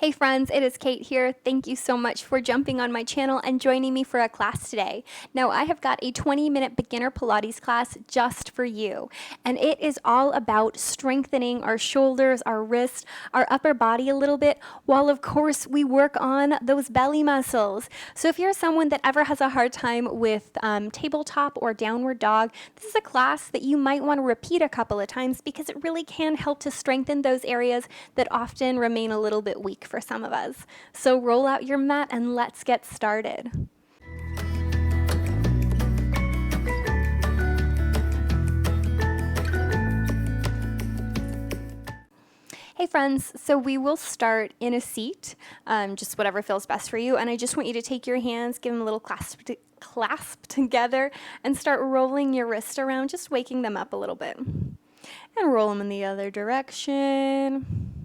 Hey friends, it is Kate here. Thank you so much for jumping on my channel and joining me for a class today. Now I have got a 20-minute beginner Pilates class just for you. And it is all about strengthening our shoulders, our wrists, our upper body a little bit, while of course we work on those belly muscles. So if you're someone that ever has a hard time with tabletop or downward dog, this is a class that you might want to repeat a couple of times because it really can help to strengthen those areas that often remain a little bit weak for some of us. So roll out your mat and let's get started. Hey friends, so we will start in a seat, just whatever feels best for you. And I just want you to take your hands, give them a little clasp together, and start rolling your wrist around, just waking them up a little bit. And roll them in the other direction.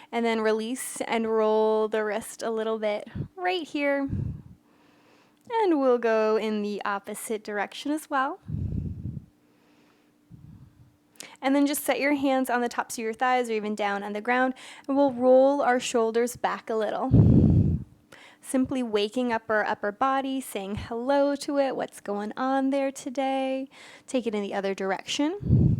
And then release and roll the wrist a little bit right here. And we'll go in the opposite direction as well. And then just set your hands on the tops of your thighs or even down on the ground. And we'll roll our shoulders back a little. Simply waking up our upper body, saying hello to it, what's going on there today. Take it in the other direction.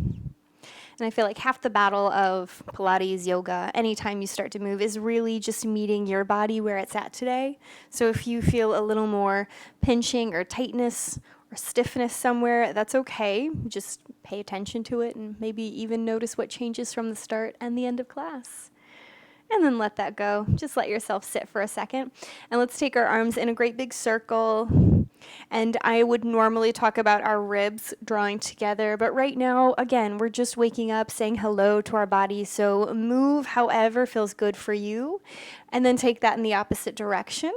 And I feel like half the battle of Pilates, yoga, anytime you start to move is really just meeting your body where it's at today. So if you feel a little more pinching or tightness or stiffness somewhere, that's okay. Just pay attention to it and maybe even notice what changes from the start and the end of class. And then let that go. Just let yourself sit for a second. And let's take our arms in a great big circle. And I would normally talk about our ribs drawing together, but right now, again, we're just waking up, saying hello to our body. So move however feels good for you, and then take that in the opposite direction.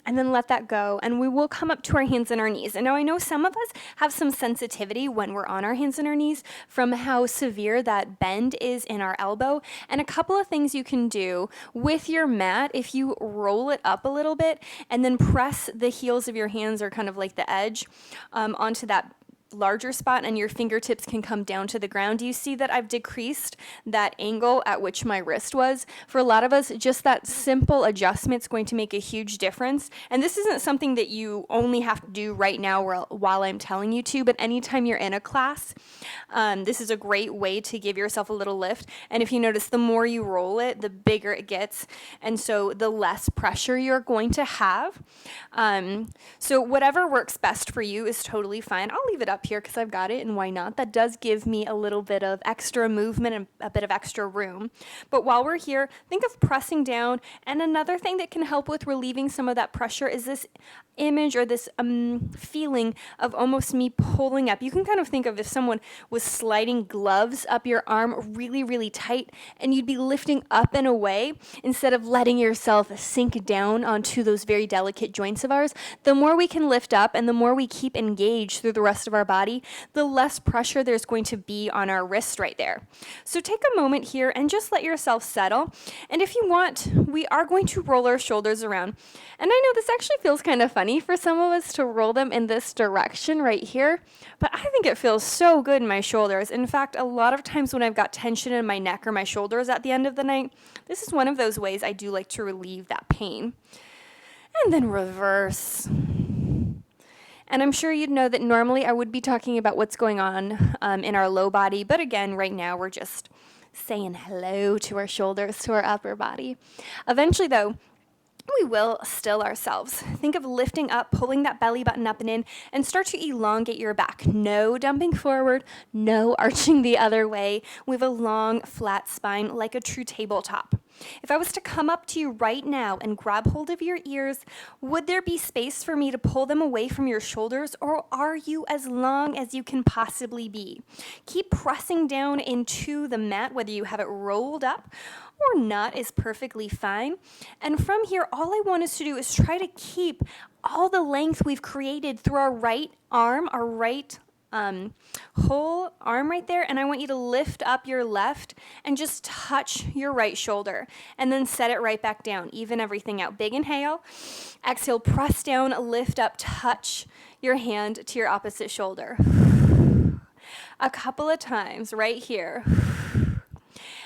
And then let that go, and we will come up to our hands and our knees. And now I know some of us have some sensitivity when we're on our hands and our knees from how severe that bend is in our elbow. And a couple of things you can do with your mat, if you roll it up a little bit and then press the heels of your hands, or kind of like the edge, onto that larger spot, and your fingertips can come down to the ground. Do you see that I've decreased that angle at which my wrist was? For a lot of us, just that simple adjustment is going to make a huge difference. And this isn't something that you only have to do right now while I'm telling you to, but anytime you're in a class, this is a great way to give yourself a little lift. And if you notice, the more you roll it, the bigger it gets. And so the less pressure you're going to have. So whatever works best for you is totally fine. I'll leave it up here because I've got it, and why not? That does give me a little bit of extra movement and a bit of extra room. But while we're here, think of pressing down. And another thing that can help with relieving some of that pressure is this image or this feeling of almost me pulling up. You can kind of think of if someone was sliding gloves up your arm really, really tight, and you'd be lifting up and away instead of letting yourself sink down onto those very delicate joints of ours. The more we can lift up and the more we keep engaged through the rest of our body, the less pressure there's going to be on our wrist right there. So take a moment here and just let yourself settle. And if you want, we are going to roll our shoulders around. And I know this actually feels kind of funny for some of us to roll them in this direction right here, but I think it feels so good in my shoulders. In fact, a lot of times when I've got tension in my neck or my shoulders at the end of the night, this is one of those ways I do like to relieve that pain. And then reverse. And I'm sure you'd know that normally I would be talking about what's going on in our low body, but again, right now we're just saying hello to our shoulders, to our upper body. Eventually though, we will still ourselves. Think of lifting up, pulling that belly button up and in, and start to elongate your back. No dumping forward, no arching the other way. We have a long, flat spine like a true tabletop. If I was to come up to you right now and grab hold of your ears, would there be space for me to pull them away from your shoulders, or are you as long as you can possibly be? Keep pressing down into the mat, whether you have it rolled up or not is perfectly fine. And from here, all I want us to do is try to keep all the length we've created through our right arm, our right whole arm right there, and I want you to lift up your left and just touch your right shoulder, and then set it right back down. Even everything out. Big inhale. Exhale, press down, lift up, touch your hand to your opposite shoulder. A couple of times right here.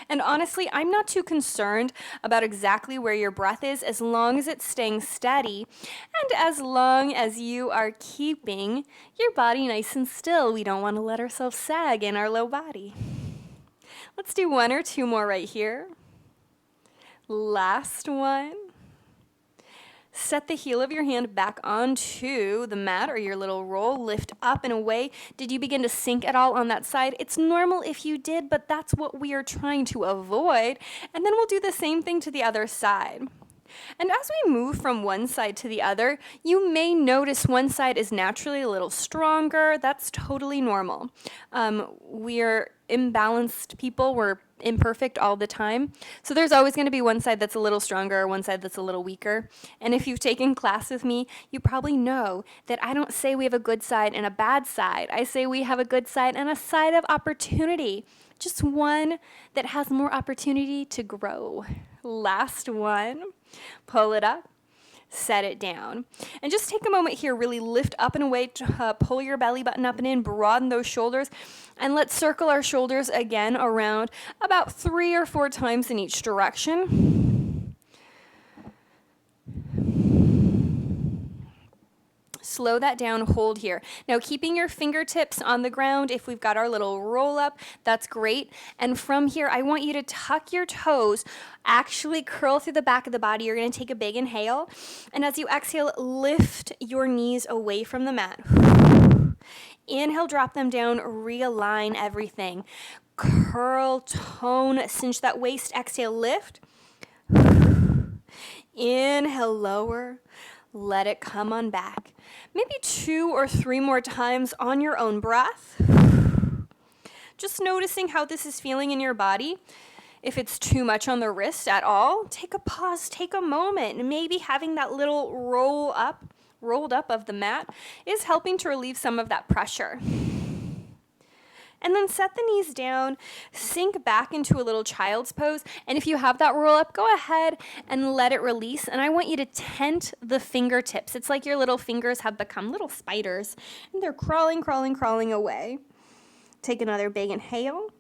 And honestly, I'm not too concerned about exactly where your breath is as long as it's staying steady and as long as you are keeping your body nice and still. We don't want to let ourselves sag in our low body. Let's do 1 or 2 more right here. Last one. Set the heel of your hand back onto the mat or your little roll. Lift up and away. Did you begin to sink at all on that side? It's normal if you did, but that's what we are trying to avoid. And then we'll do the same thing to the other side. And as we move from one side to the other, you may notice one side is naturally a little stronger. That's totally normal. We're imbalanced people. We're imperfect all the time. So there's always going to be one side that's a little stronger, one side that's a little weaker. And if you've taken class with me, you probably know that I don't say we have a good side and a bad side. I say we have a good side and a side of opportunity. Just one that has more opportunity to grow. Last one. Pull it up. Set it down. And just take a moment here, really lift up and away, pull your belly button up and in, broaden those shoulders, and let's circle our shoulders again around about 3 or 4 times in each direction. Slow that down, hold here. Now keeping your fingertips on the ground, if we've got our little roll up, that's great. And from here, I want you to tuck your toes, actually curl through the back of the body. You're gonna take a big inhale. And as you exhale, lift your knees away from the mat. Inhale, drop them down, realign everything. Curl, tone, cinch that waist. Exhale, lift. Inhale, lower. Let it come on back. Maybe 2 or 3 more times on your own breath. Just noticing how this is feeling in your body. If it's too much on the wrist at all, take a pause, take a moment. Maybe having that little rolled up of the mat is helping to relieve some of that pressure. And then set the knees down, sink back into a little child's pose. And if you have that roll up, go ahead and let it release. And I want you to tent the fingertips. It's like your little fingers have become little spiders and they're crawling away. Take another big inhale.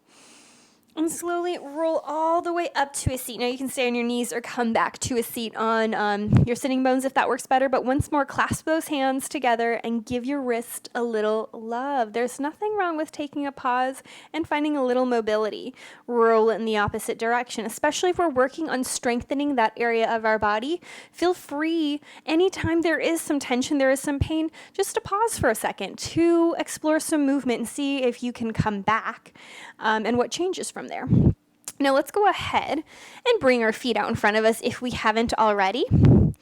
And slowly roll all the way up to a seat. Now you can stay on your knees or come back to a seat on your sitting bones if that works better. But once more, clasp those hands together and give your wrist a little love. There's nothing wrong with taking a pause and finding a little mobility. Roll in the opposite direction, especially if we're working on strengthening that area of our body. Feel free, anytime there is some tension, there is some pain, just to pause for a second to explore some movement and see if you can come back and what changes from there. Now let's go ahead and bring our feet out in front of us if we haven't already. And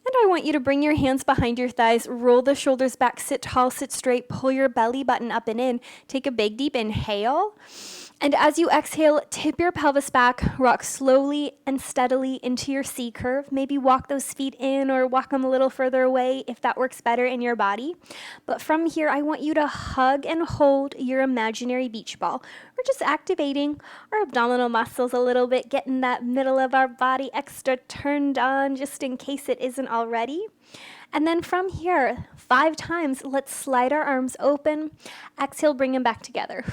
I want you to bring your hands behind your thighs, roll the shoulders back, sit tall, sit straight, pull your belly button up and in. Take a big deep inhale. And as you exhale, tip your pelvis back, rock slowly and steadily into your C curve. Maybe walk those feet in or walk them a little further away if that works better in your body. But from here, I want you to hug and hold your imaginary beach ball. We're just activating our abdominal muscles a little bit, getting that middle of our body extra turned on just in case it isn't already. And then from here, 5 times, let's slide our arms open. Exhale, bring them back together.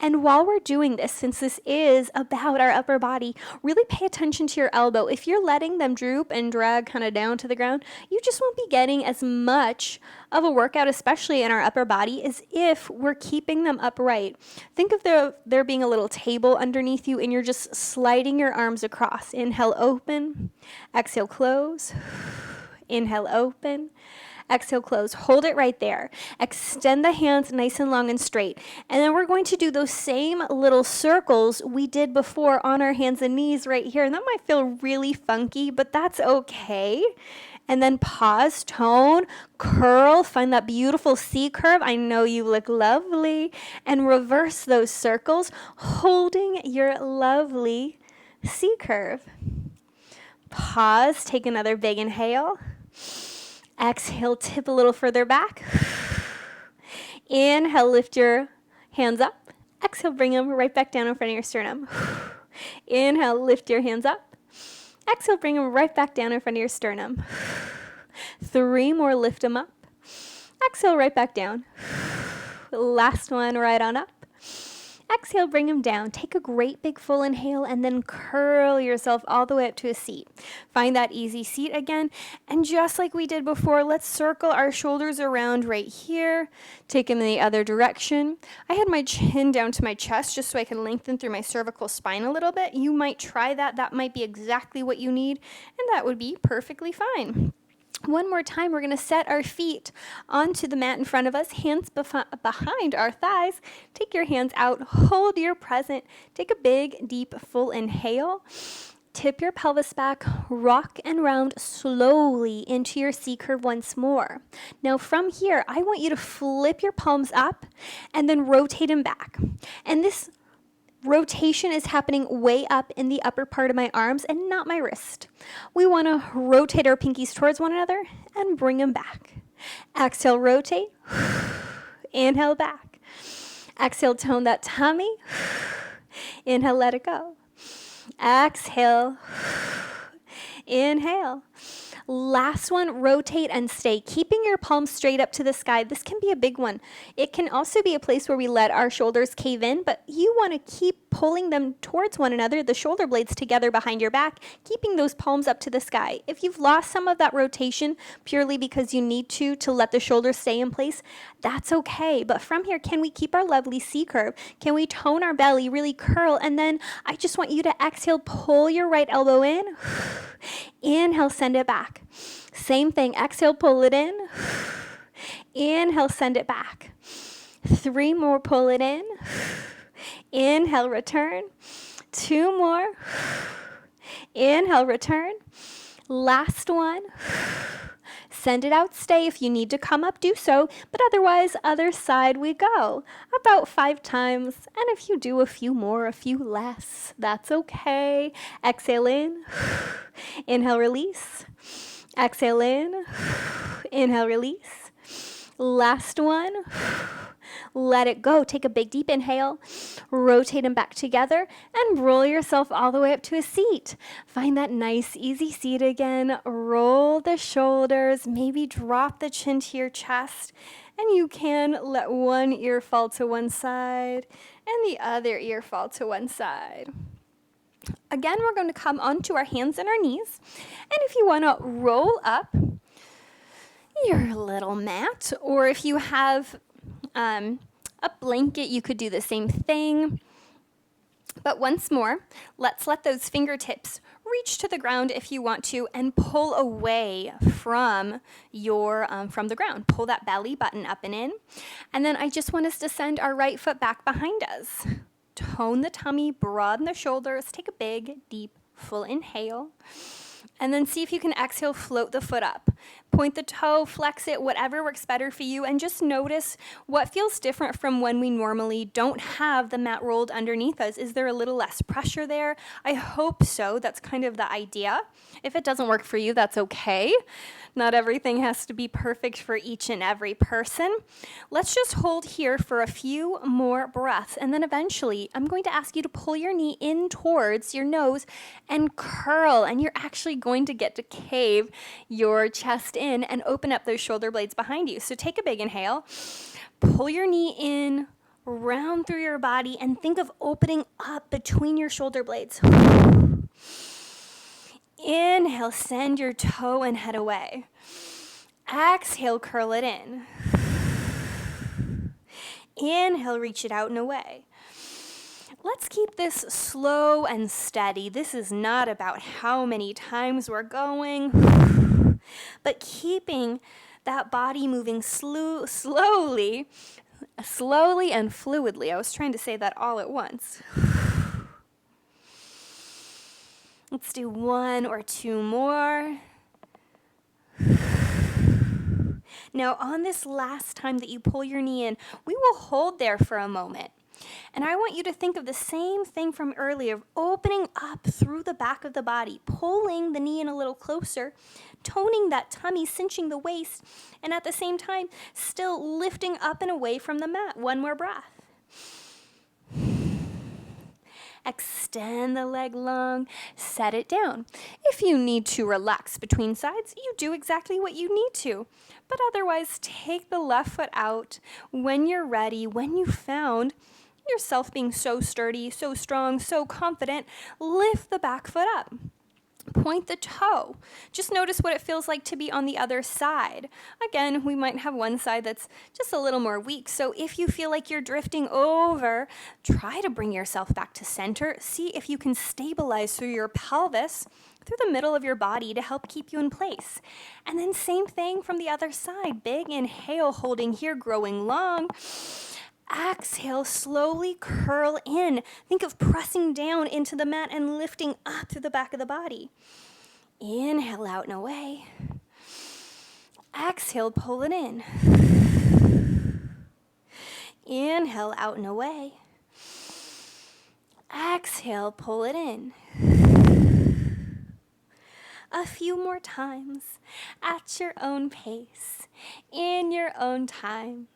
And while we're doing this, since this is about our upper body, really pay attention to your elbow. If you're letting them droop and drag kind of down to the ground, you just won't be getting as much of a workout, especially in our upper body, as if we're keeping them upright. Think of there being a little table underneath you and you're just sliding your arms across. Inhale, open. Exhale, close. Inhale, open. Exhale, close. Hold it right there. Extend the hands nice and long and straight. And then we're going to do those same little circles we did before on our hands and knees right here. And that might feel really funky, but that's okay. And then pause, tone, curl, find that beautiful C curve. I know you look lovely. And reverse those circles, holding your lovely C curve. Pause, take another big inhale. Exhale, tip a little further back. Inhale, lift your hands up. Exhale, bring them right back down in front of your sternum. Inhale, lift your hands up. Exhale, bring them right back down in front of your sternum. 3 more, lift them up. Exhale right back down. Last one, right on up. Exhale, bring them down. Take a great big full inhale and then curl yourself all the way up to a seat. Find that easy seat again. And just like we did before, let's circle our shoulders around right here. Take them in the other direction. I had my chin down to my chest just so I can lengthen through my cervical spine a little bit. You might try that. That might be exactly what you need, and that would be perfectly fine. One more time, we're going to set our feet onto the mat in front of us, hands behind our thighs. Take your hands out, hold your present. Take a big, deep, full inhale. Tip your pelvis back, rock and round slowly into your C curve once more. Now from here, I want you to flip your palms up and then rotate them back. And this rotation is happening way up in the upper part of my arms and not my wrist. We want to rotate our pinkies towards one another and bring them back. Exhale, rotate. Inhale, back. Exhale, tone that tummy. Inhale, let it go. Exhale. Inhale. Last one, rotate and stay, keeping your palms straight up to the sky. This can be a big one. It can also be a place where we let our shoulders cave in, but you want to keep pulling them towards one another, the shoulder blades together behind your back, keeping those palms up to the sky. If you've lost some of that rotation purely because you need to let the shoulders stay in place, that's okay. But from here, can we keep our lovely C curve? Can we tone our belly, really curl? And then I just want you to exhale, pull your right elbow in. Inhale, send it back. Same thing. Exhale, pull it in. Inhale, send it back. 3 more, pull it in. Inhale, return. 2 more. Inhale, return. Last one. Send it out, stay. If you need to come up, do so. But otherwise, other side we go. About 5 times. And if you do a few more, a few less, that's okay. Exhale in. Inhale, release. Exhale in. Inhale, release. Last one. Let it go. Take a big deep inhale. Rotate them back together and roll yourself all the way up to a seat. Find that nice, easy seat again. Roll the shoulders. Maybe drop the chin to your chest. And you can let one ear fall to one side and the other ear fall to one side. Again, we're going to come onto our hands and our knees. And if you want to roll up your little mat, or if you have a blanket, you could do the same thing. But once more, let's let those fingertips reach to the ground if you want to, and pull away from the ground. Pull that belly button up and in. And then I just want us to send our right foot back behind us. Tone the tummy, broaden the shoulders. Take a big, deep, full inhale. And then see if you can exhale, float the foot up. Point the toe, flex it, whatever works better for you, and just notice what feels different from when we normally don't have the mat rolled underneath us. Is there a little less pressure there? I hope so. That's kind of the idea. If it doesn't work for you, that's okay. Not everything has to be perfect for each and every person. Let's just hold here for a few more breaths, and then eventually I'm going to ask you to pull your knee in towards your nose and curl, and you're actually going to get to cave your chest in and open up those shoulder blades behind you. So take a big inhale, pull your knee in, round through your body, and think of opening up between your shoulder blades. Inhale, send your toe and head away. Exhale, curl it in. Inhale, reach it out and away. Let's keep this slow and steady. This is not about how many times we're going, but keeping that body moving slowly and fluidly. I was trying to say that all at once. Let's do 1 or 2 more. Now, on this last time that you pull your knee in, we will hold there for a moment. And I want you to think of the same thing from earlier, opening up through the back of the body, pulling the knee in a little closer, toning that tummy, cinching the waist, and at the same time, still lifting up and away from the mat. 1 more breath. Extend the leg long, set it down. If you need to relax between sides, you do exactly what you need to. But otherwise, take the left foot out when you're ready, when you found yourself being so sturdy, so strong, so confident. Lift the back foot up. Point the toe. Just notice what it feels like to be on the other side. Again, we might have one side that's just a little more weak. So if you feel like you're drifting over, try to bring yourself back to center. See if you can stabilize through your pelvis, through the middle of your body to help keep you in place. And then same thing from the other side. Big inhale, holding here, growing long. Exhale, slowly curl in. Think of pressing down into the mat and lifting up through the back of the body. Inhale out and away. Exhale, pull it in. Inhale out and away. Exhale, pull it in. A few more times at your own pace, in your own time.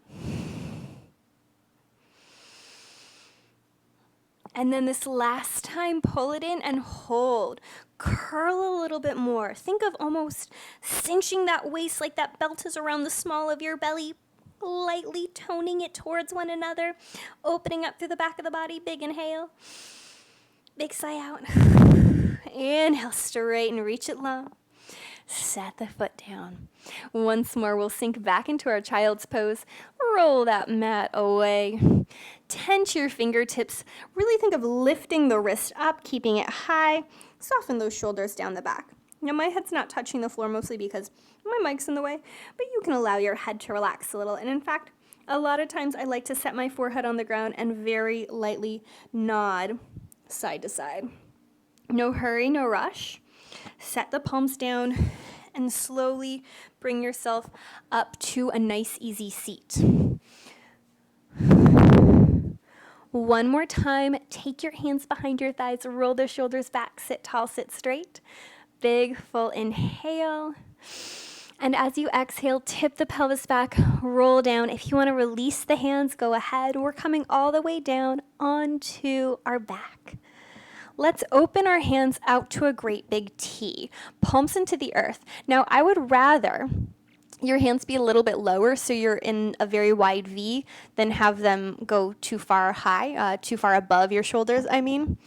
And then this last time, pull it in and hold. Curl a little bit more. Think of almost cinching that waist like that belt is around the small of your belly, lightly toning it towards one another, opening up through the back of the body. Big inhale. Big sigh out. Inhale, straighten, reach it long. Set the foot down. Once more, we'll sink back into our child's pose. Roll that mat away. Tense your fingertips. Really think of lifting the wrist up, keeping it high. Soften those shoulders down the back. Now, my head's not touching the floor mostly because my mic's in the way, but you can allow your head to relax a little. And in fact, a lot of times I like to set my forehead on the ground and very lightly nod side to side. No hurry, no rush. Set the palms down and slowly bring yourself up to a nice, easy seat. One more time, take your hands behind your thighs, roll the shoulders back, sit tall, sit straight. Big, full inhale. And as you exhale, tip the pelvis back, roll down. If you want to release the hands, go ahead. We're coming all the way down onto our back. Let's open our hands out to a great big T, palms into the earth. Now, I would rather your hands be a little bit lower so you're in a very wide V than have them go too far high, too far above your shoulders, I mean.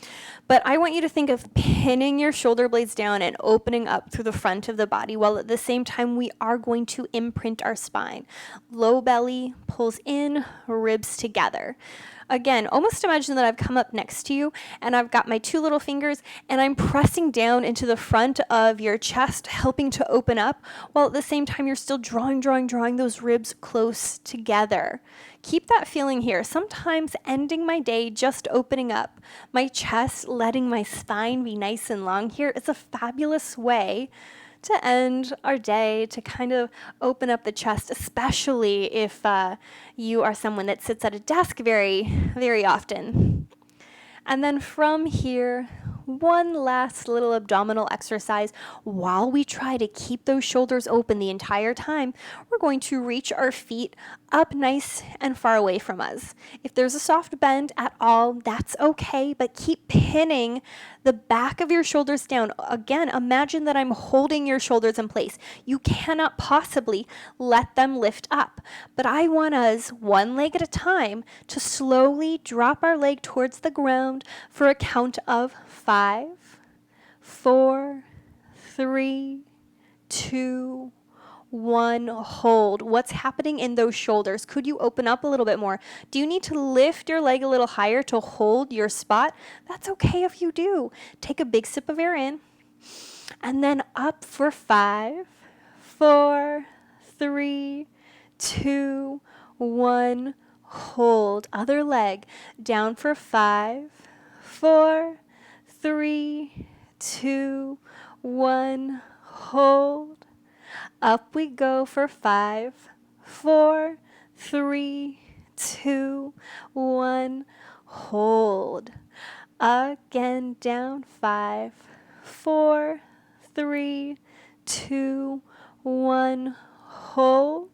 But I want you to think of pinning your shoulder blades down and opening up through the front of the body, while at the same time we are going to imprint our spine. Low belly pulls in, ribs together. Again, almost imagine that I've come up next to you and I've got my two little fingers and I'm pressing down into the front of your chest, helping to open up, while at the same time you're still drawing those ribs close together. Keep that feeling here. Sometimes ending my day just opening up my chest, letting my spine be nice and long here is a fabulous way to end our day, to kind of open up the chest, especially if you are someone that sits at a desk very, very often. And then from here, one last little abdominal exercise. While we try to keep those shoulders open the entire time, we're going to reach our feet up nice and far away from us. If there's a soft bend at all, that's okay, but keep pinning the back of your shoulders down. Again, imagine that I'm holding your shoulders in place. You cannot possibly let them lift up, but I want us, one leg at a time, to slowly drop our leg towards the ground for a count of 5, 4, 3, 2, 1. Hold. What's happening in those shoulders? Could you open up a little bit more? Do you need to lift your leg a little higher to hold your spot? That's okay if you do. Take a big sip of air in. And then up for 5, 4, 3, 2, 1. Hold. Other leg. Down for 5, 4, 3, 2, 1. Hold. Up we go for 5, 4, 3, 2, 1. Hold. Again, down 5, 4, 3, 2, 1. Hold.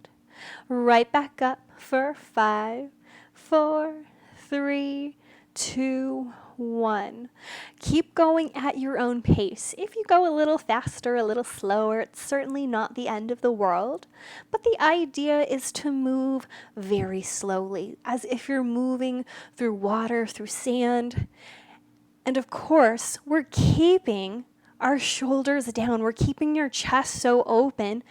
Right back up for 5, 4, 3, 2, 1. Keep going at your own pace. If you go a little faster, a little slower, it's certainly not the end of the world. But the idea is to move very slowly, as if you're moving through water, through sand. And of course, we're keeping our shoulders down. We're keeping your chest so open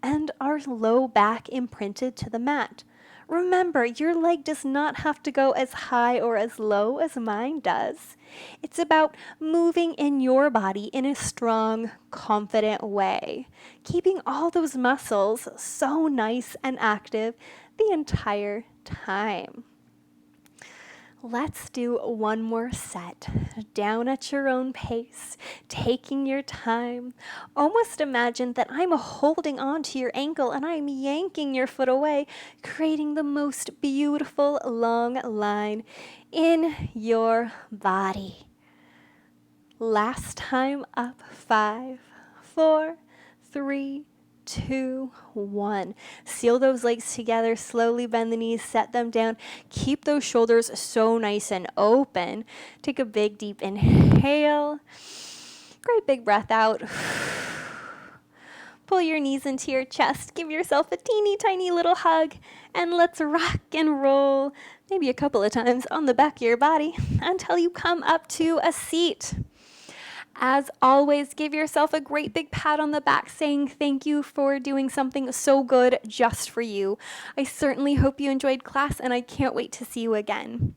and our low back imprinted to the mat. Remember, your leg does not have to go as high or as low as mine does. It's about moving in your body in a strong, confident way, keeping all those muscles so nice and active the entire time. Let's do one more set, down at your own pace, taking your time. Almost imagine that I'm holding on to your ankle and I'm yanking your foot away, creating the most beautiful long line in your body. Last time up, 5, 4, 3, 2, 1. Seal those legs together, slowly bend the knees, set them down. Keep those shoulders so nice and open. Take a big deep inhale. Great big breath out. Pull your knees into your chest. Give yourself a teeny tiny little hug. And let's rock and roll, maybe a couple of times on the back of your body until you come up to a seat. As always, give yourself a great big pat on the back saying thank you for doing something so good just for you. I certainly hope you enjoyed class and I can't wait to see you again.